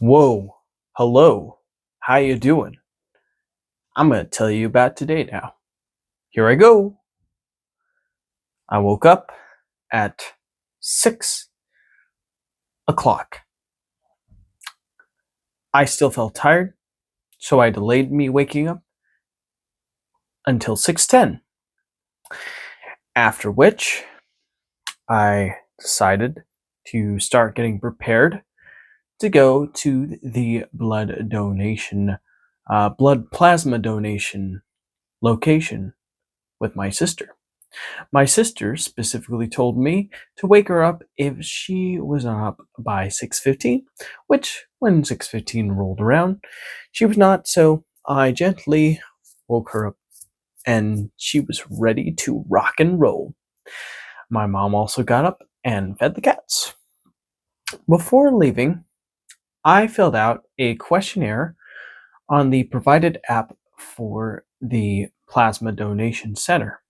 Whoa, hello, how you doing? I'm gonna tell you about today now. Here I go. I woke up at 6 o'clock. I still felt tired, so I delayed me waking up until 6:10. After which, I decided to start getting prepared to go to the blood plasma donation location with my sister. My sister specifically told me to wake her up if she was not up by 6:15, which when 6:15 rolled around, she was not, so I gently woke her up and she was ready to rock and roll. My mom also got up and fed the cats. Before leaving, I filled out a questionnaire on the provided app for the Plasma Donation Center.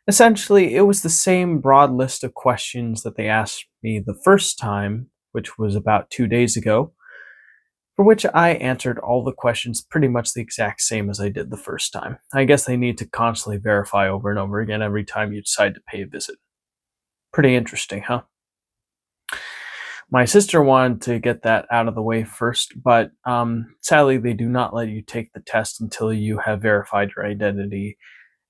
Essentially, it was the same broad list of questions that they asked me the first time, which was about 2 days ago, for which I answered all the questions pretty much the exact same as I did the first time. I guess they need to constantly verify over and over again every time you decide to pay a visit. Pretty interesting, huh? My sister wanted to get that out of the way first, but sadly, they do not let you take the test until you have verified your identity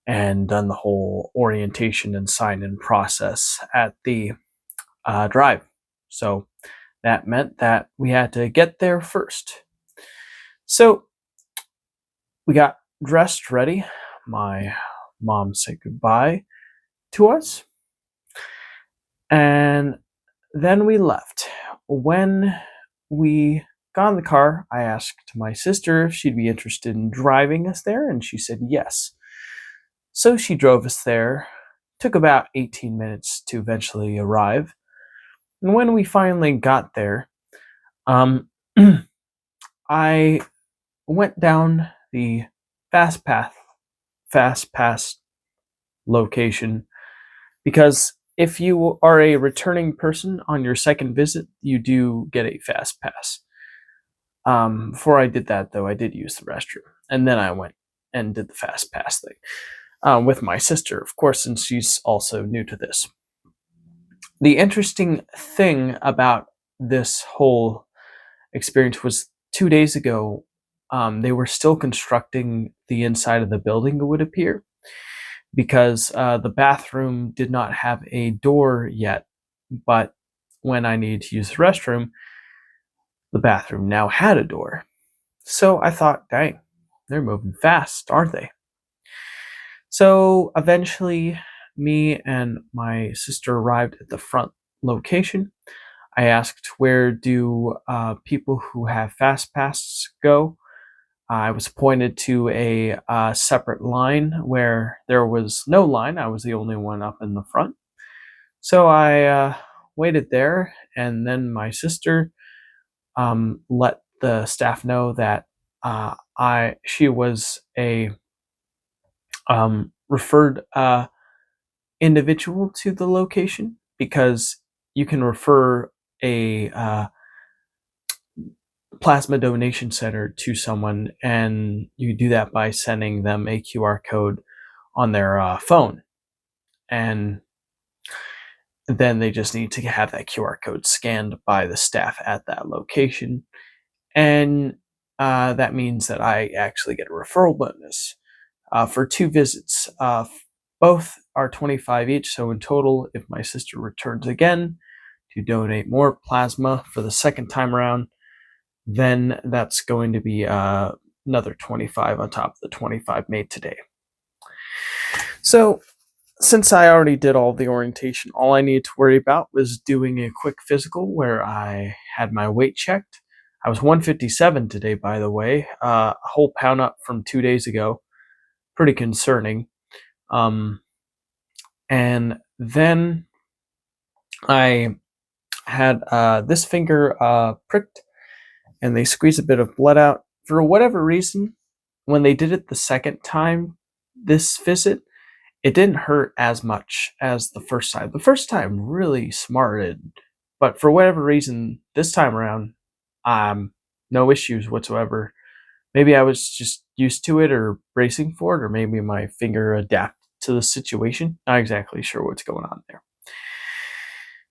and done the whole orientation and sign-in process at the drive. So that meant that we had to get there first. So we got dressed ready. My mom said goodbye to us, and then we left. When we got in the car, I asked my sister if she'd be interested in driving us there, and she said yes. So she drove us there. Took about 18 minutes to eventually arrive. And when we finally got there, um, I went down the fast pass location, because if you are a returning person on your second visit, you do get a fast pass. Before I did that, though, I did use the restroom, and then I went and did the fast pass thing with my sister, of course, since she's also new to this. The interesting thing about this whole experience was 2 days ago, they were still constructing the inside of the building, it would appear, because the bathroom did not have a door yet. But when I needed to use the restroom, the bathroom now had a door. So I thought, dang, they're moving fast, aren't they? So eventually, me and my sister arrived at the front location. I asked, where do people who have fast pass go? I was pointed to a separate line where there was no line. I was the only one up in the front. So I waited there, and then my sister let the staff know that she was a referred individual to the location, because you can refer a plasma donation center to someone, and you do that by sending them a QR code on their phone, and then they just need to have that QR code scanned by the staff at that location, and that means that I actually get a referral bonus for 2 visits. Both are 25 each, so in total, if my sister returns again to donate more plasma for the second time around, then that's going to be another 25 on top of the 25 made today. So, since I already did all the orientation, all I needed to worry about was doing a quick physical where I had my weight checked. I was 157 today, by the way, a whole pound up from 2 days ago. Pretty concerning. And then I had this finger pricked, and they squeezed a bit of blood out. For whatever reason, when they did it the second time this visit, it didn't hurt as much as the first time. The first time really smarted, but for whatever reason, this time around, no issues whatsoever. Maybe I was just used to it or bracing for it, or maybe my finger adapted to the situation. Not exactly sure what's going on there.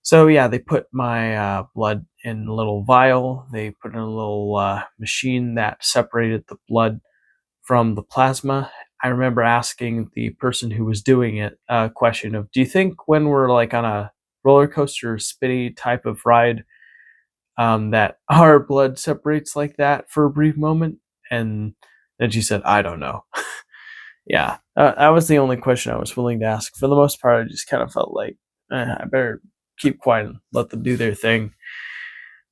So yeah, they put my blood in a little vial. They put in a little machine that separated the blood from the plasma. I remember asking the person who was doing it a question of, "Do you think when we're like on a roller coaster, spinny type of ride, that our blood separates like that for a brief moment?" And then she said, "I don't know." Yeah, that was the only question I was willing to ask. For the most part, I just kind of felt like I better keep quiet and let them do their thing.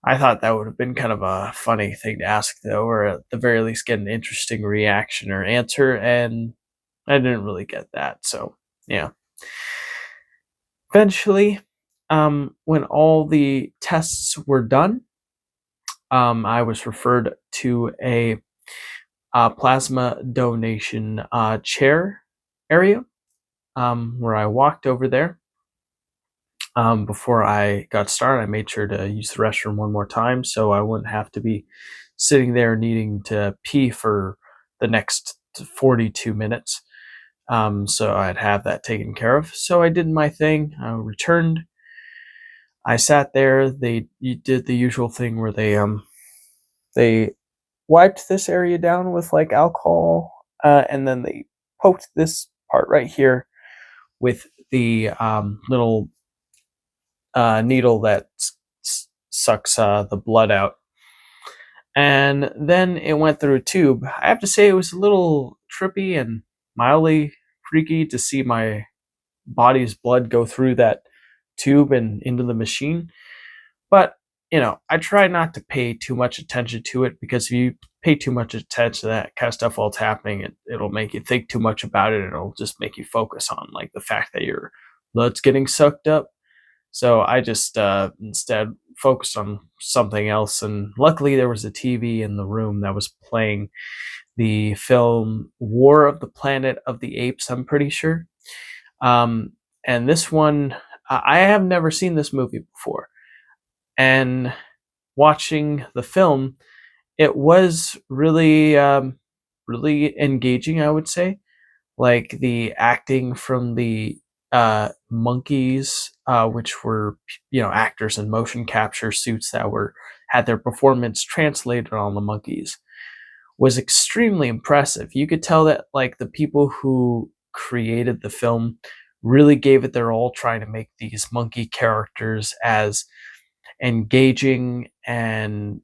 I thought that would have been kind of a funny thing to ask, though, or at the very least get an interesting reaction or answer, and I didn't really get that. So, yeah. Eventually, when all the tests were done, I was referred to a plasma donation chair area where I walked over there. Before I got started, I made sure to use the restroom one more time so I wouldn't have to be sitting there needing to pee for the next 42 minutes. So I'd have that taken care of. So I did my thing. I returned. I sat there. They did the usual thing where they wiped this area down with like alcohol, and then they poked this part right here with the little needle that sucks the blood out. And then it went through a tube. I have to say it was a little trippy and mildly freaky to see my body's blood go through that tube and into the machine. But, I try not to pay too much attention to it, because if you pay too much attention to that kind of stuff while it's happening, it'll make you think too much about it. And it'll just make you focus on like the fact that your blood's getting sucked up. So I just instead focused on something else. And luckily, there was a TV in the room that was playing the film War of the Planet of the Apes, I'm pretty sure. And this one, I have never seen this movie before. And watching the film, it was really, really engaging, I would say. Like the acting from the monkeys, which were actors in motion capture suits that were had their performance translated on the monkeys, was extremely impressive. You could tell that like the people who created the film really gave it their all, trying to make these monkey characters as engaging and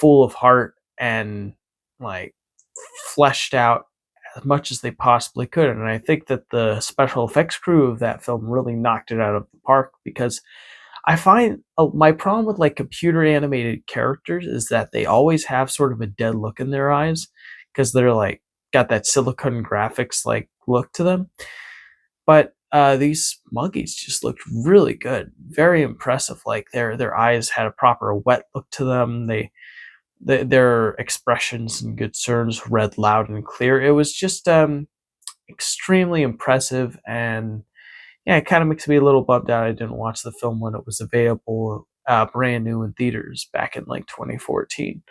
full of heart and like fleshed out as much as they possibly could. And I think that the special effects crew of that film really knocked it out of the park, because I find my problem with like computer animated characters is that they always have sort of a dead look in their eyes, because they're like got that silicon graphics like look to them. But these monkeys just looked really good, very impressive. Like their eyes had a proper wet look to them. Their expressions and concerns read loud and clear. It was just extremely impressive, and yeah, it kind of makes me a little bummed out I didn't watch the film when it was available brand new in theaters back in like 2014.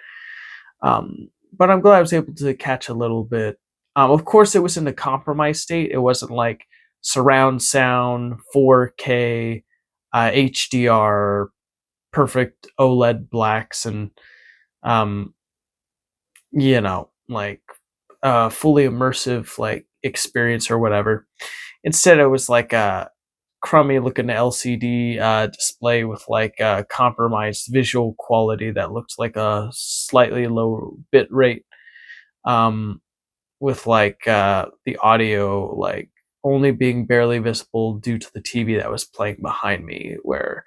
But I'm glad I was able to catch a little bit. Of course, it was in a compromised state. It wasn't like surround sound, 4K, HDR, perfect OLED blacks, and um, like fully immersive like experience or whatever. Instead, it was like a crummy looking LCD display with like a compromised visual quality that looks like a slightly low bit rate, um, with like the audio like only being barely visible due to the TV that was playing behind me, where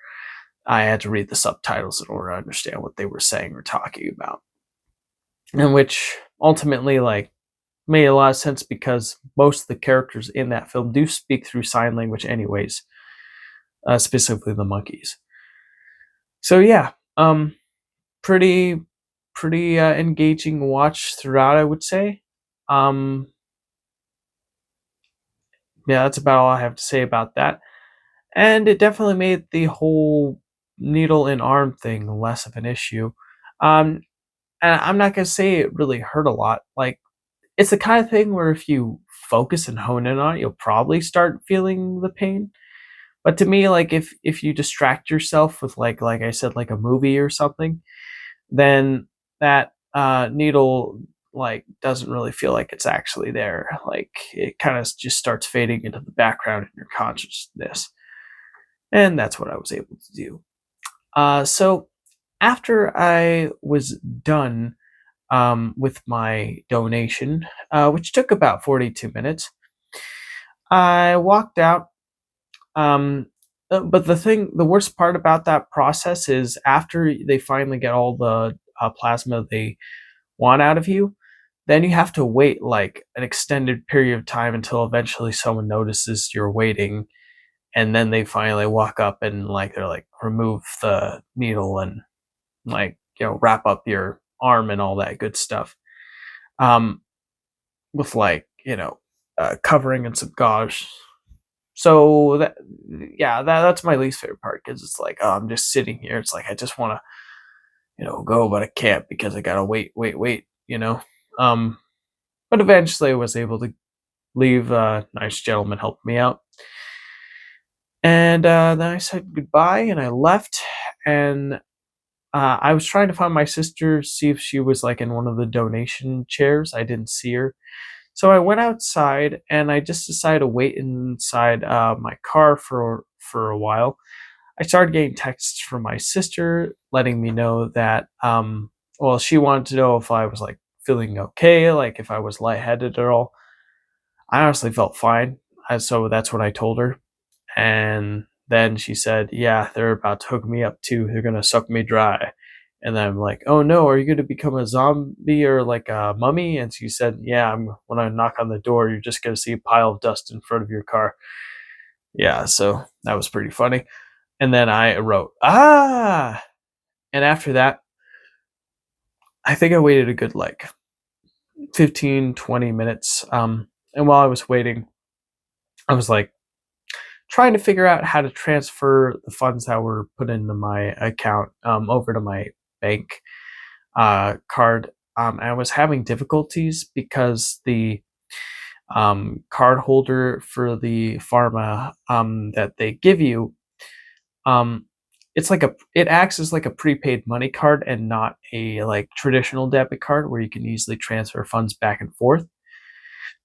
I had to read the subtitles in order to understand what they were saying or talking about. And which ultimately like made a lot of sense, because most of the characters in that film do speak through sign language anyways, specifically the monkeys. So yeah, pretty pretty engaging watch throughout, I would say. Um, yeah, that's about all I have to say about that. And it definitely made the whole needle and arm thing less of an issue. Um, and I'm not gonna say it really hurt a lot. Like, it's the kind of thing where if you focus and hone in on it, you'll probably start feeling the pain. But to me, like if you distract yourself with like I said, like a movie or something, then that needle like doesn't really feel like it's actually there. Like it kind of just starts fading into the background in your consciousness, and that's what I was able to do. So after I was done with my donation, which took about 42 minutes, I walked out. Um, but the worst part about that process is after they finally get all the plasma they want out of you, then you have to wait like an extended period of time until eventually someone notices you're waiting, and then they finally walk up and like they're like remove the needle and like wrap up your arm and all that good stuff. Um, with like covering and some gauze. So that yeah, that's my least favorite part because it's like, oh, I'm just sitting here. It's like I just want to go, but I can't because I gotta wait. Um, but eventually I was able to leave. A nice gentleman helped me out, and then I said goodbye and I left. And I was trying to find my sister, see if she was like in one of the donation chairs. I didn't see her. So I went outside and I just decided to wait inside my car for a while. I started getting texts from my sister letting me know that well, she wanted to know if I was like feeling okay, like if I was lightheaded at all. I honestly felt fine, so that's what I told her. And then she said, "Yeah, they're about to hook me up too. They're gonna suck me dry." And then I'm like, "Oh no, are you gonna become a zombie or like a mummy?" And she said, "Yeah, when I knock on the door, you're just gonna see a pile of dust in front of your car." Yeah, so that was pretty funny. And then I wrote, "Ah!" And after that, I think I waited a good like 15, 20 minutes. And while I was waiting, I was like trying to figure out how to transfer the funds that were put into my account over to my bank card. And I was having difficulties because the card holder for the pharma that they give you, um, it acts as like a prepaid money card and not a like traditional debit card where you can easily transfer funds back and forth.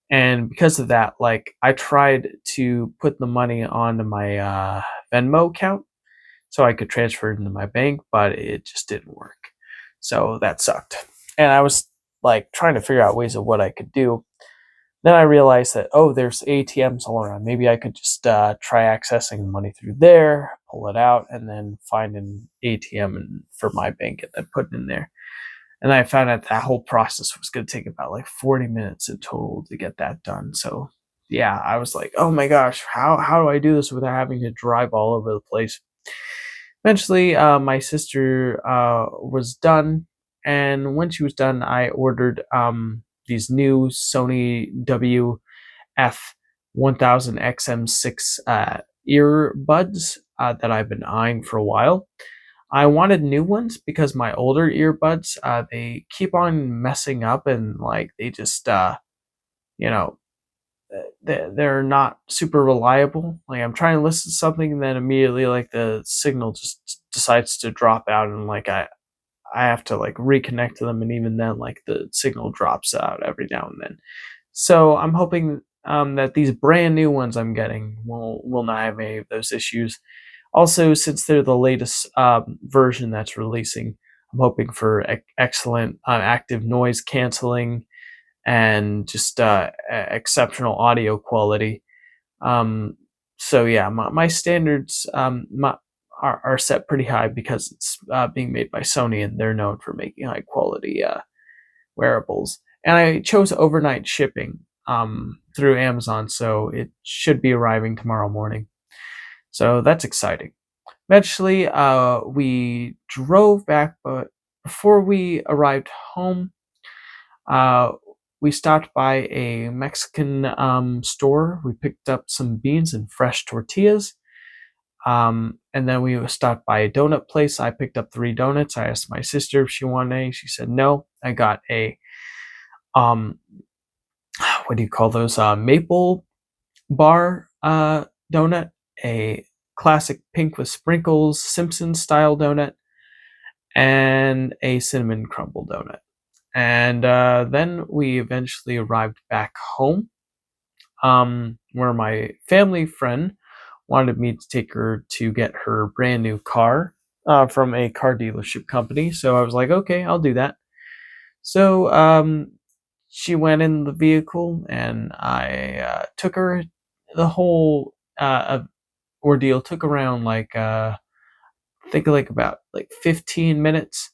And because of that, like I tried to put the money onto my Venmo account so I could transfer it into my bank, but it just didn't work. So that sucked. And I was like trying to figure out ways of what I could do. Then I realized that, oh, there's ATMs all around. Maybe I could just try accessing the money through there, pull it out, and then find an ATM for my bank and then put it in there. And I found out that whole process was going to take about like 40 minutes in total to get that done. So yeah, I was like, oh my gosh, how do I do this without having to drive all over the place? Eventually, my sister was done, and when she was done, I ordered these new Sony WF 1000 XM6 earbuds that I've been eyeing for a while. I wanted new ones because my older earbuds they keep on messing up and like they just you know they're not super reliable. Like I'm trying to listen to something and then immediately like the signal just decides to drop out and like I have to like reconnect to them and even then like the signal drops out every now and then. So I'm hoping that these brand new ones I'm getting will not have any of those issues. Also, since they're the latest version that's releasing, I'm hoping for excellent active noise canceling and just exceptional audio quality. Um, so yeah, my standards are set pretty high because it's being made by Sony and they're known for making high quality wearables. And I chose overnight shipping through Amazon, so it should be arriving tomorrow morning. So that's exciting. Eventually, we drove back, but before we arrived home, uh, we stopped by a Mexican store. We picked up some beans and fresh tortillas. And then we stopped by a donut place. I picked up 3 donuts. I asked my sister if she wanted any. She said no. I got a um, what do you call those? Maple bar donut, a classic pink with sprinkles Simpson style donut, and a cinnamon crumble donut. And then we eventually arrived back home, where my family friend wanted me to take her to get her brand new car from a car dealership company. So I was like, okay, I'll do that. So she went in the vehicle, and I took her. The whole ordeal took around like I think like about like 15 minutes.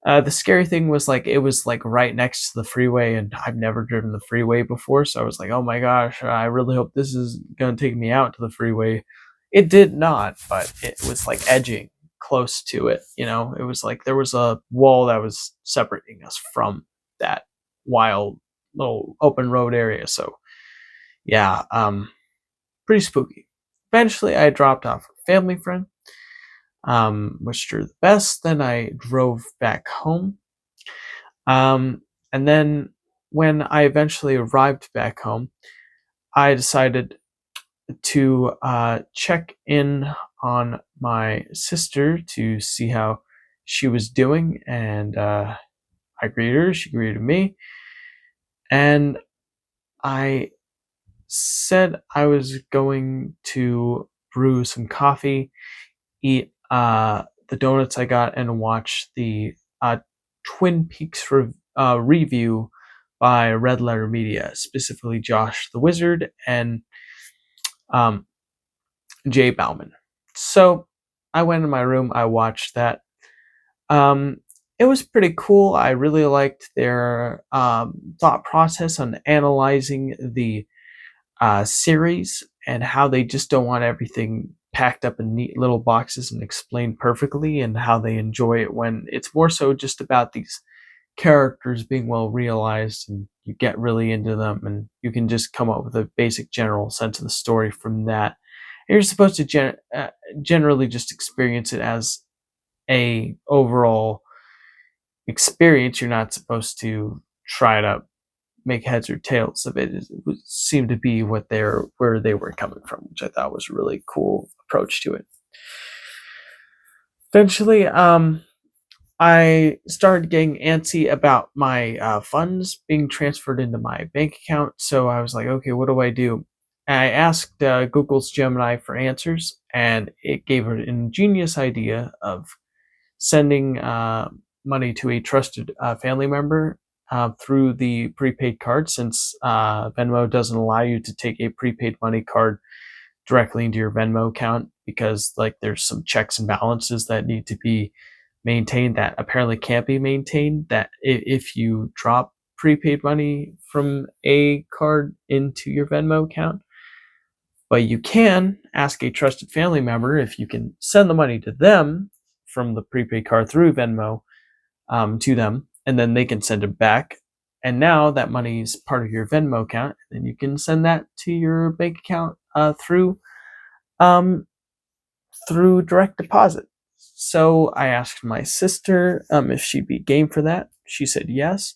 The scary thing was like it was like right next to the freeway, and I've never driven the freeway before, so I was like, "Oh my gosh, I really hope this is gonna take me out to the freeway." It did not, but it was like edging close to it. It was like there was a wall that was separating us from that wild little open road area. So yeah, pretty spooky. Eventually, I dropped off a family friend, wished her the best. Then I drove back home. And then when I eventually arrived back home, I decided to check in on my sister to see how she was doing. And I greeted her, she greeted me. And I said I was going to brew some coffee, eat the donuts I got, and watch the Twin Peaks review by Red Letter Media, specifically Josh the Wizard and um, Jay Bauman. So I went in my room, I watched that. Um, it was pretty cool. I really liked their thought process on analyzing the series and how they just don't want everything packed up in neat little boxes and explained perfectly, and how they enjoy it when it's more so just about these characters being well realized, and you get really into them, and you can just come up with a basic general sense of the story from that. And you're supposed to generally just experience it as a overall experience. You're not supposed to try to make heads or tails of it. It seemed to be where they were coming from, which I thought was a really cool approach to it. Eventually, I started getting antsy about my funds being transferred into my bank account. So I was like, okay, what do I do? And I asked Google's Gemini for answers, and it gave an ingenious idea of sending money to a trusted family member through the prepaid card, since Venmo doesn't allow you to take a prepaid money card directly into your Venmo account, because like there's some checks and balances that need to be maintained that apparently can't be maintained, that if you drop prepaid money from a card into your Venmo account. But you can ask a trusted family member if you can send the money to them from the prepaid card through Venmo to them, and then they can send it back. And now that money is part of your Venmo account, and you can send that to your bank account um, through direct deposit. So I asked my sister if she'd be game for that. She said yes,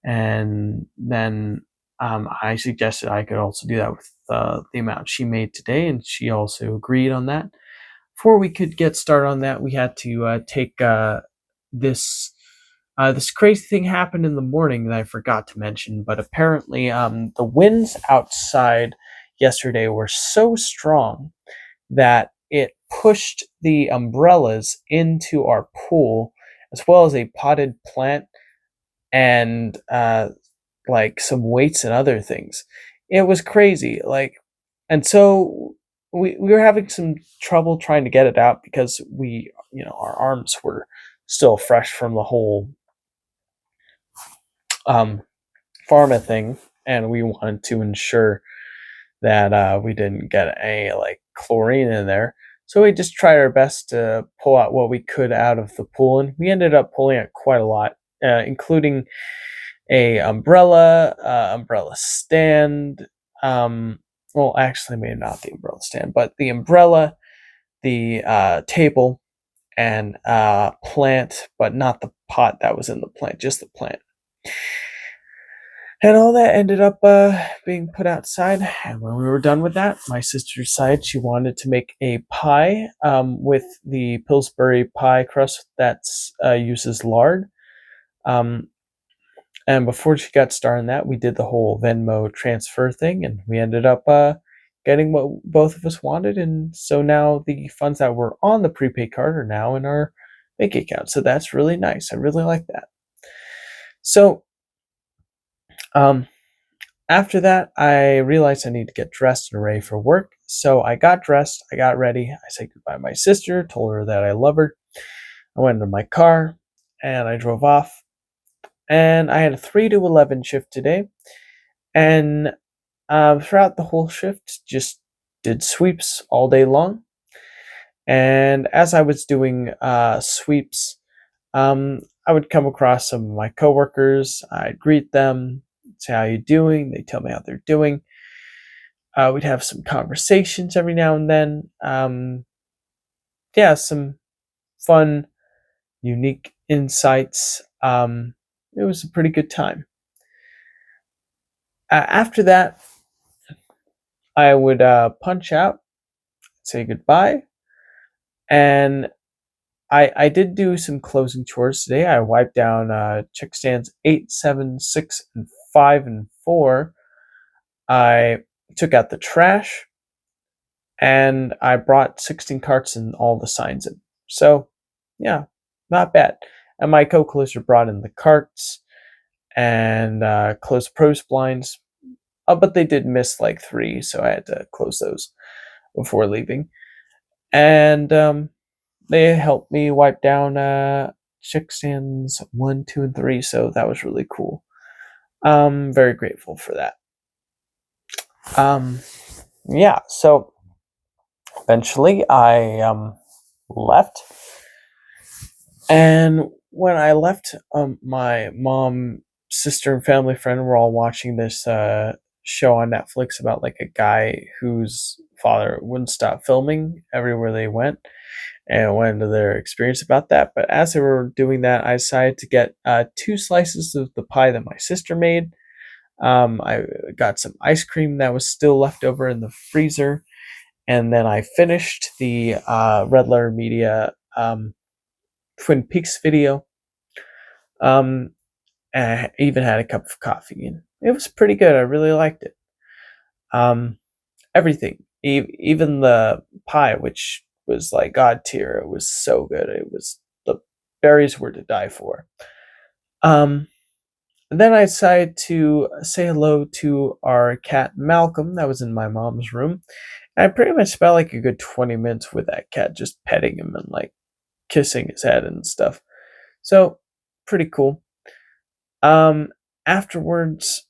and then I suggested I could also do that with the amount she made today, and she also agreed on that. Before we could get started on that, we had to take this. This crazy thing happened in the morning that I forgot to mention, but apparently the winds outside yesterday were so strong that it pushed the umbrellas into our pool, as well as a potted plant and like some weights and other things. It was crazy. And so we were having some trouble trying to get it out, because our arms were still fresh from the whole um, pharma thing, and we wanted to ensure that we didn't get any like chlorine in there. So we just tried our best to pull out what we could out of the pool, and we ended up pulling out quite a lot, including a umbrella stand. Well, actually, maybe not the umbrella stand, but the umbrella, the table and plant, but not the pot that was in the plant, just the plant. And all that ended up being put outside. And when we were done with that, my sister decided she wanted to make a pie with the Pillsbury pie crust that uses lard. Um, and before she got started on that, we did the whole Venmo transfer thing, and we ended up getting what both of us wanted. And so now the funds that were on the prepaid card are now in our bank account. So that's really nice. I really like that. So, um, after that, I realized I need to get dressed and ready for work. So I got dressed, I got ready, I said goodbye to my sister, told her that I love her. I went into my car and I drove off. And I had a 3 to 11 shift today. And throughout the whole shift, just did sweeps all day long. And as I was doing sweeps, I would come across some of my coworkers. I'd greet them, say how you doing. They tell me how they're doing. We'd have some conversations every now and then. Yeah, some fun, unique insights. It was a pretty good time. After that, I would punch out, say goodbye, and I did do some closing chores today. I wiped down check stands 8, 7, 6, and 5, and 4. I took out the trash, and I brought 16 carts and all the signs in. So, yeah, not bad. And my co-closer brought in the carts and closed pros blinds. But they did miss like 3, so I had to close those before leaving. And they helped me wipe down check stands 1, 2, and 3, so that was really cool. I'm very grateful for that. Yeah, so eventually I left. And when I left, my mom, sister, and family friend were all watching this show on Netflix about like a guy whose father wouldn't stop filming everywhere they went, and I went into their experience about that. But as they were doing that, I decided to get 2 slices of the pie that my sister made. I got some ice cream that was still left over in the freezer, and then I finished the Red Letter Media Twin Peaks video. And I even had a cup of coffee, and it was pretty good. I really liked it. Everything, even the pie, which was like god tier, it was so good. It was the berries were to die for. Um, then I decided to say hello to our cat Malcolm that was in my mom's room. And I pretty much spent like a good 20 minutes with that cat, just petting him and like kissing his head and stuff. So pretty cool. Um, Afterwards,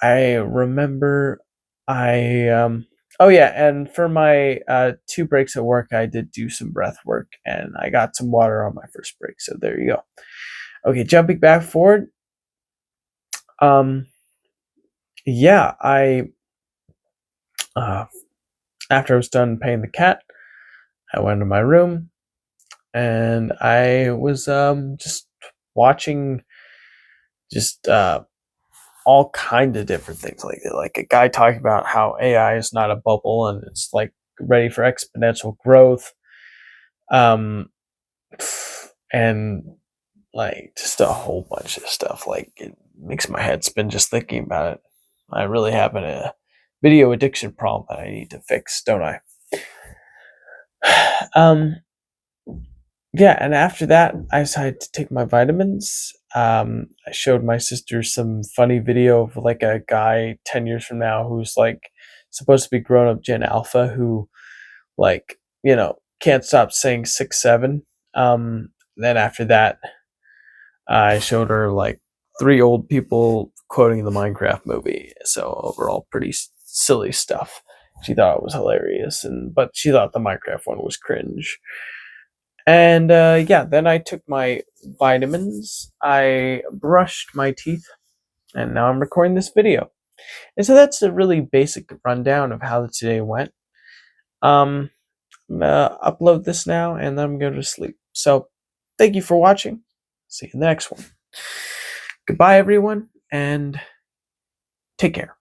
I remember oh yeah, and for my 2 breaks at work, I did do some breath work, and I got some water on my first break. So there you go. Okay, jumping back forward. Yeah, I after I was done paying the cat, I went to my room, and I was just watching just all kind of different things, like a guy talking about how AI is not a bubble and it's like ready for exponential growth, um, and like just a whole bunch of stuff. Like it makes my head spin just thinking about it. I really have a video addiction problem that I need to fix, don't I? um, yeah, and after that, I decided to take my vitamins. I showed my sister some funny video of like a guy 10 years from now who's like supposed to be grown up Gen Alpha who, like, can't stop saying 6 7. Then after that, I showed her like 3 old people quoting the Minecraft movie. So overall, pretty silly stuff. She thought it was hilarious, but she thought the Minecraft one was cringe. And yeah, then I took my vitamins, I brushed my teeth, and now I'm recording this video. And so that's a really basic rundown of how today went. Um, I'm gonna upload this now and then I'm going to sleep. So thank you for watching. See you in the next one. Goodbye, everyone, and take care.